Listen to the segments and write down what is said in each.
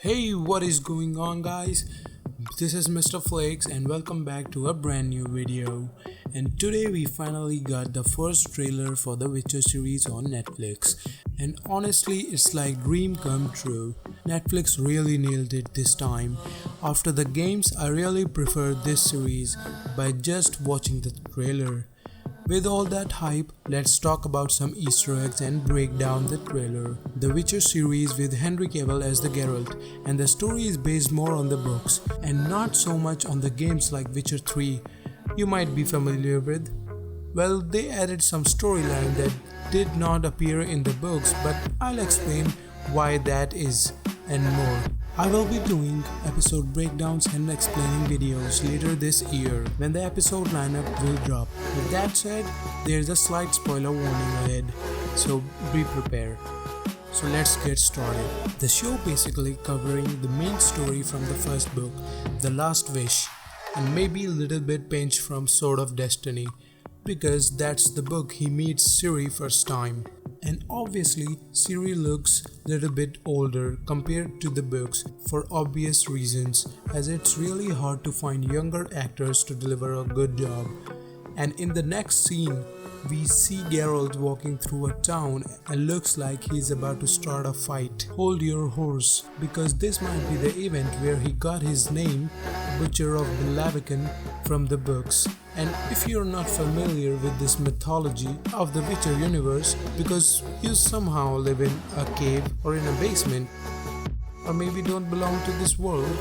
Hey, what is going on, guys? This is Mr. Flakes, and welcome back to a brand new video. And today we finally got the first trailer for the Witcher series on Netflix. And honestly, it's like dream come true. Netflix really nailed it this time. After the games, I really prefer this series by just watching the trailer. With all that hype, let's talk about some Easter eggs and break down the trailer. The Witcher series with Henry Cavill as the Geralt, and the story is based more on the books and not so much on the games like Witcher 3 you might be familiar with. Well, they added some storyline that did not appear in the books, but I'll explain why that is and more. I will be doing episode breakdowns and explaining videos later this year when the episode lineup will drop. With that said, there's a slight spoiler warning ahead, so be prepared. So let's get started. The show basically covering the main story from the first book, The Last Wish, and maybe a little bit pinch from Sword of Destiny, because that's the book he meets Ciri first time. And obviously, Ciri looks a little bit older compared to the books for obvious reasons, as it's really hard to find younger actors to deliver a good job. And in the next scene, we see Geralt walking through a town and looks like he's about to start a fight. Hold your horse, because this might be the event where he got his name, Butcher of Blaviken, from the books. And if you're not familiar with this mythology of the Witcher universe, because you somehow live in a cave or in a basement, or maybe don't belong to this world,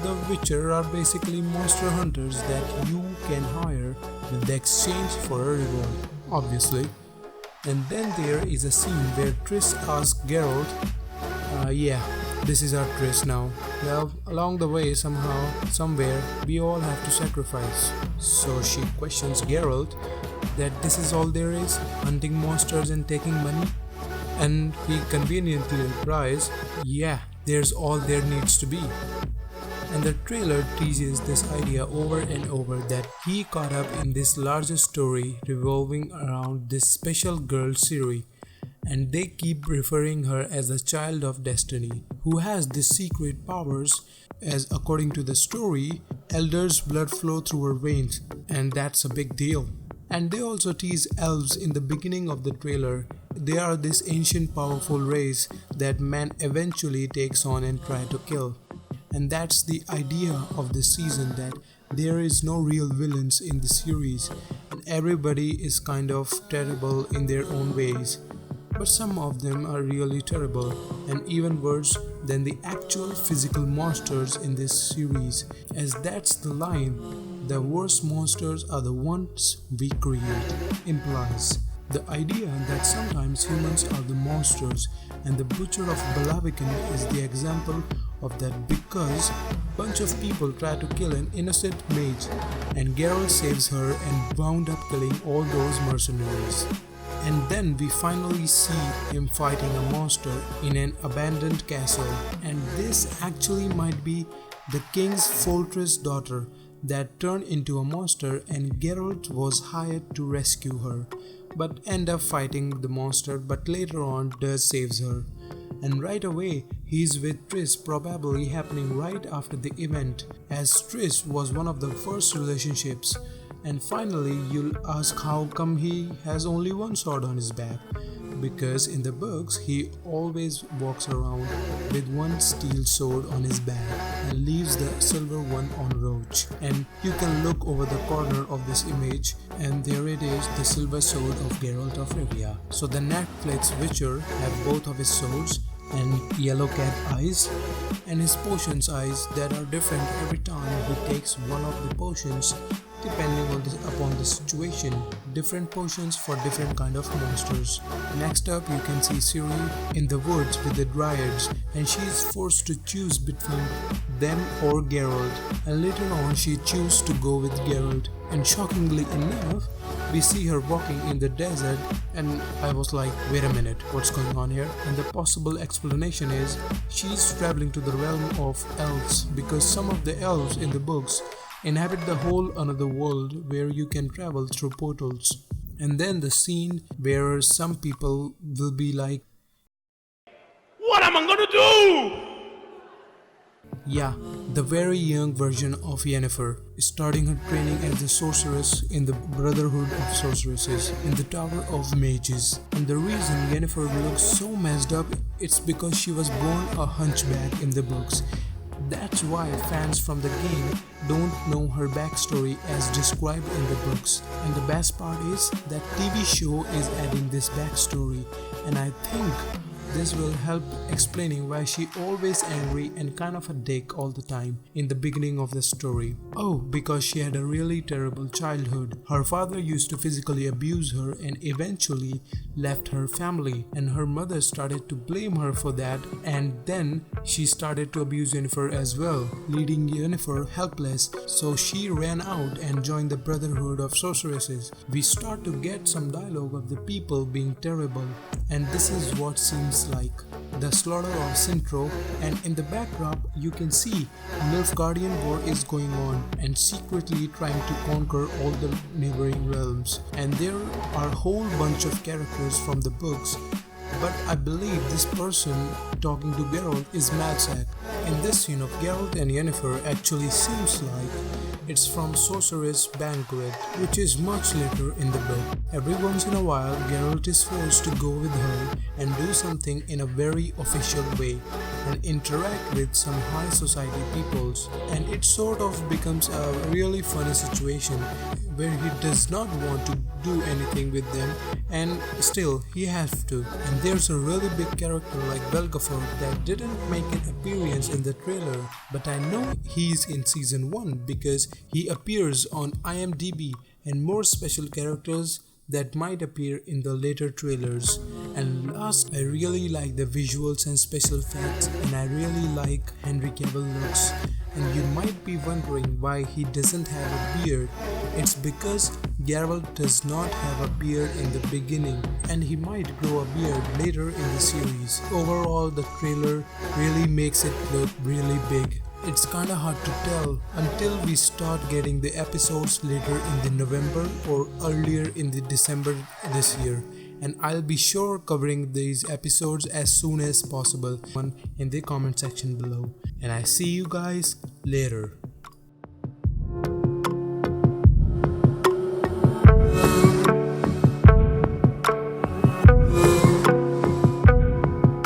the Witcher are basically monster hunters that you can hire with the exchange for a reward, obviously. And then there is a scene where Triss asks Geralt, this is our Triss now. Well, along the way, somehow, somewhere, we all have to sacrifice. So she questions Geralt that this is all there is, hunting monsters and taking money. And he conveniently replies, yeah, there's all there needs to be. And the trailer teases this idea over and over that he caught up in this larger story revolving around this special girl Ciri, and they keep referring her as a child of destiny who has these secret powers, as according to the story, elders' blood flow through her veins, and that's a big deal. And they also tease elves in the beginning of the trailer. They are this ancient powerful race that man eventually takes on and try to kill. And that's the idea of this season, that there is no real villains in the series and everybody is kind of terrible in their own ways. But some of them are really terrible and even worse than the actual physical monsters in this series, as that's the line, the worst monsters are the ones we create, implies. The idea that sometimes humans are the monsters, and the Butcher of Blaviken is the example of that, because a bunch of people try to kill an innocent mage and Geralt saves her and wound up killing all those mercenaries. And then we finally see him fighting a monster in an abandoned castle, and this actually might be the king's fortress daughter that turned into a monster, and Geralt was hired to rescue her, but end up fighting the monster, but later on does saves her. And right away he's with Triss, probably happening right after the event, as Triss was one of the first relationships. And finally you'll ask how come he has only one sword on his back, because in the books he always walks around with one steel sword on his back and leaves the silver one on Roach. And you can look over the corner of this image and there it is, the silver sword of Geralt of Rivia. So the Netflix Witcher have both of his swords and yellow cat eyes, and his potions eyes that are different every time he takes one of the potions, depending upon the situation. Different potions for different kind of monsters. Next up you can see Ciri in the woods with the dryads, and she is forced to choose between them or Geralt, and later on she chooses to go with Geralt. And shockingly enough, we see her walking in the desert, and I was like, wait a minute, what's going on here? And the possible explanation is she's traveling to the realm of elves, because some of the elves in the books inhabit the whole another world where you can travel through portals. And then the scene where some people will be like, What am I gonna do? Yeah, the very young version of Yennefer, starting her training as a sorceress in the Brotherhood of Sorceresses in the Tower of Mages. And the reason Yennefer looks so messed up, it's because she was born a hunchback in the books. That's why fans from the game don't know her backstory as described in the books. And the best part is that TV show is adding this backstory, and I think this will help explaining why she always angry and kind of a dick all the time in the beginning of the story. Oh, because she had a really terrible childhood. Her father used to physically abuse her and eventually left her family, and her mother started to blame her for that, and then she started to abuse Yennefer as well, leaving Yennefer helpless, so she ran out and joined the Brotherhood of Sorceresses. We start to get some dialogue of the people being terrible, and this is what seems like the slaughter of Sintro, and in the backdrop you can see Nilfgaardian war is going on and secretly trying to conquer all the neighboring realms, and there are a whole bunch of characters from the books, but I believe this person talking to Geralt is Malsac. In this scene of Geralt and Yennefer actually seems like it's from Sorceress Banquet, which is much later in the book. Every once in a while, Geralt is forced to go with her and do something in a very official way and interact with some high society peoples, and it sort of becomes a really funny situation where he does not want to do anything with them and still he has to. And there's a really big character like Belgafor that didn't make an appearance in the trailer, but I know he's in season 1 because he appears on IMDb, and more special characters that might appear in the later trailers. And last, I really like the visuals and special effects, and I really like Henry Cavill looks. And you might be wondering why he doesn't have a beard. It's because Geralt does not have a beard in the beginning, and he might grow a beard later in the series. Overall, the trailer really makes it look really big. It's kinda hard to tell until we start getting the episodes later in the November or earlier in the December this year, and I'll be sure covering these episodes as soon as possible in the comment section below. And I see you guys later.